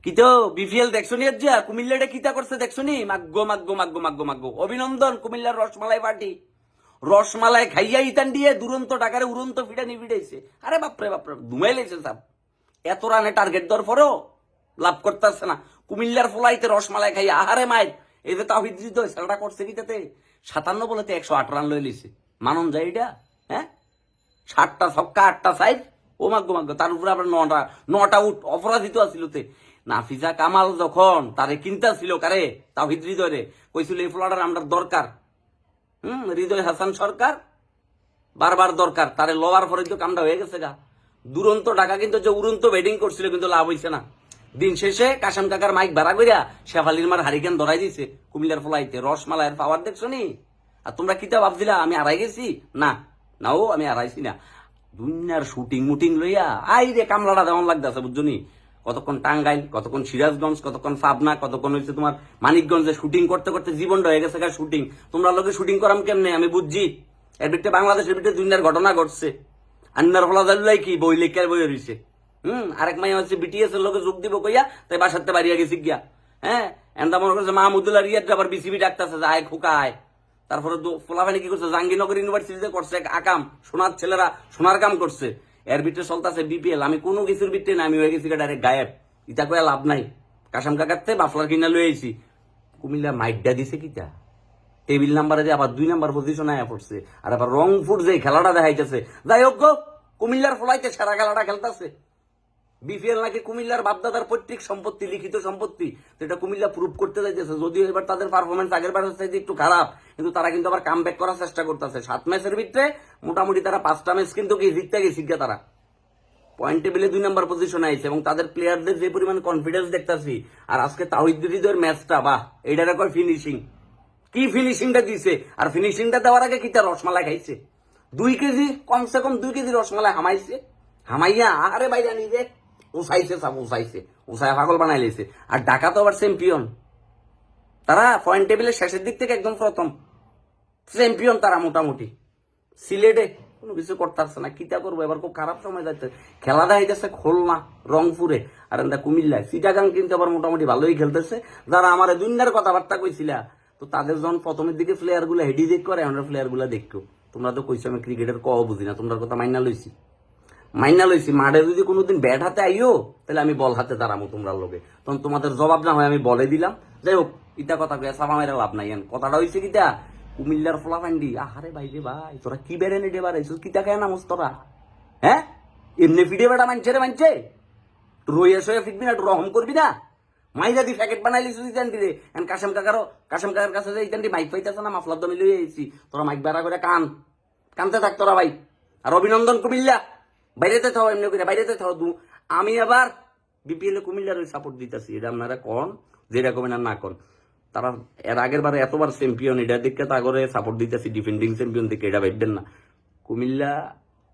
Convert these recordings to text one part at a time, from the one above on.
কিতো BPL দেখছো নি যা কুমিল্লাটা কিতা করছে দেখছো নি? মাগ্গো মাগ্গো মাগ্গো মাগ্গো মাগ্গো অভিনন্দন কুমিল্লার রসমালাই পার্টি। রসমালাই খাইয়া ইতান দিয়ে দুরন্ত টাকারে উড়ন্ত ফিটা নিবিড়াইছে। আরে বাপরে বাপরে ধুমাই লেছে সাপ। এত রানে টার্গেট দেওয়ার পরেও লাভ করতেছে না। কুমিল্লার ফলাইতে রসমালাই খাইয়া আহারে মায়ের এই যে তাহিদ হৃদয় সেটা করছে কি তাতে 57 বলেতে 108 রান লই লিছে। মানন যায় এটা? হ্যাঁ, 7টা ছক্কা 8টা সাইড। ও মাগ্গো মাগ্গো তার উপরে আবার 9টা আউট অপরাজিত আসিলতে। নাফিজা কামাল যখন তারে কিনতা ছিল কারে তাহিদ হৃদয় কইছিল এই ফ্লোয়ার আমার দরকার। হৃদয় হাসান সরকার বারবার দরকার তারে লওয়ার পরে তো কামটা হয়ে গেছে গা। দুরন্ত টাকা কিন্তু যে উড়ন্ত ব্যাটিং করছিল কিন্তু লাভ হইছে না। দিন শেষে কাশাম কাকার মাইক ভাড়া করিয়া শেফালির মার হারিকেন ধরাই দিছে কুমিল্লার ফলাইতে। রসমালাইয়ের পাওয়ার দেখছো নি? আর তোমরা কিতা ভাবছিলা আমি হারাই গেছি? না নাও আমি হারাইছি না। দুনিয়ার শুটিং মুটিং লইয়া আই রে কামলাটা দেওয়ান লাগতেছে বুঝছো নি? কতক্ষণ টাঙ্গাইল, কতক্ষণ সিরাজগঞ্জ, কতক্ষণ পাবনা, কতক্ষণ হচ্ছে তোমার মানিকগঞ্জে শুটিং করতে করতে জীবনটা হয়ে গেছে শুটিং। তোমরা লোকে শুটিং করাম কেমনে আমি বুঝছি। এর ভিতরে বাংলাদেশের ভিতরে দুনিয়ার ঘটনা ঘটছে। আন্নার ফলাদাল্লাই কি বই লেখার বই রয়েছে। আরেক মাই হচ্ছে বিটিএস এর লোকে যোগ দিব কইয়া তাই বাসাতে বাড়িয়া গেছি গিয়া। হ্যাঁ, এন্দা মনে করছে মাহমুদুল্লাহ রিয়াদ আবার বিসিবি ডাকতেছে যে আয় খোকা আয়। তারপরে ফোলাফানি কি করছে জাহাঙ্গীরনগর ইউনিভার্সিটিতে করছে আকাম, সোনার ছেলেরা সোনার কাম করছে। এর ভিতরে চলতেছে বিপিএল। আমি কোনো কিছুর ভিতরে না, আমি হয়ে গেছি ডাইরেক্ট গায়েব। ইটা কয়ে লাভ নাই। কাসাম কাকাতে বাফলার কিনা লই আইছি। কুমিল্লা মাইডা দিছে কিটা টেবিল নাম্বারে যে আবার 2 নাম্বার পজিশনে আয়া পড়ছে। আর আবার রংপুর যে খেলাটা দেখাইতেছে। যাই হোক গো, কুমিল্লার ফলাইতে সেরা খেলাটা খেলতেছে। বিপিএল নাকি কুমিল্লার বাপদাদার পৈতৃক সম্পত্তি, লিখিত সম্পত্তি। তো এটা কুমিল্লা প্রুভ করতে যাইতেছে। যদিও এবার তাদের পারফরমেন্স আগের বারের চাইতে একটু খারাপ, কিন্তু তারা কিন্তু আবার কাম ব্যাক করার চেষ্টা করতেছে। 7 ম্যাচের ভিতরে মোটামুটি তারা 5টা ম্যাচ কিন্তু জিততে গেছে তারা। পয়েন্ট টেবিলে 2 নাম্বার পজিশনে আইছে এবং তাদের প্লেয়ারদের যে পরিমাণ কনফিডেন্স দেখতেছি। আর আজকে তাহিদ হৃদয়ের ম্যাচটা বাহ, এইটার কয় ফিনিশিং। কি ফিনিশিংটা দিছে। আর ফিনিশিংটা দেওয়ার আগে কি তার রসমালাই খাইছে। 2 কেজি কমসে কম 2 কেজি রসমালাই হামাইছে। হামাইয়া আরে বাইরে নিজে উসাইছে সব উসাইছে, উসাই পাগল বানাই লেছে। আর ঢাকা তো আবার চ্যাম্পিয়ন। তারা পয়েন্ট টেবিলের শেষের দিক থেকে একদম প্রথম চ্যাম্পিয়ন তারা মোটামুটি। সিলেটে কোনো কিছু করতে পারছে না, কিতা করবো এবার খুব খারাপ সময় যাচ্ছে। খেলা দেখাইতেছে খুলনা, রংপুরে, আর এটা কুমিল্লায়। চিটাগাং কিন্তু আবার মোটামুটি ভালোই খেলতেছে। যারা আমার দুনিয়ার কথাবার্তা কইছিলা, তো তাদের যখন প্রথমের দিকে প্লেয়ার গুলা হেডি দেখ করে আমরা প্লেয়ার গুলা দেখো। তোমরা তো কইছো আমি ক্রিকেটের বুঝি না, তোমরা কথা মাইনা লইছি। মাঠে যদি কোনোদিন ব্যাট হাতে আইও তাহলে আমি বল হাতে দাঁড়াবো তোমরা লোকে। তখন তোমাদের জবাব না হয় আমি বলে দিলাম। যাই হোক, ইটা কথা সাবা মেরা লাভ নাই। কথাটা হয়েছে কিটা কুমিল্লার ফলা ফান্ডি। আহারে ভাই রে ভাই, তোরা কি বেড়ে নেটে বাড়াইছো? কিতা খায় নামস তোরা? হ্যাঁ, এমনি ফিডে বেড়া মানছে রে মানছে। রইয়া সইয়া ফিটবি না, রহম করবি না। মাইরা দি প্যাকেট বানাইলি সুদি জানবি রে। কাশেম কাকার কাছে যে ইতান্টি মাইক পাইতেছে না, মাফলার দমি লই আইছি। তোরা মাইক বেড়া করে কানতে থাক তোরা ভাই। আর অভিনন্দন কুমিল্লা, বাইরেতে থাও এমনি করে বাইরেতে থাও। আমি আবার বিপিএল কুমিল্লার ওই সাপোর্ট দিতেছি। এটা আপনারা কন যেটা কবেন আর না কন। তারা এর আগের বারে এতবার চ্যাম্পিয়ন, এটা দেখে তাগরে সাপোর্ট দিতেছি। ডিফেন্ডিং চ্যাম্পিয়ন দেখে এটা ভাববেন না। কুমিল্লা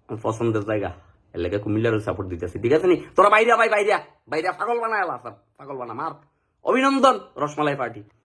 পছন্দের জায়গা, এর লেগে কুমিল্লার সাপোর্ট দিতেছি। ঠিক আছে নি? তোরা বাইরা ভাই, বাইরা পাগল বানায় পাগল বানা মার। অভিনন্দন রসমালাই পার্টি।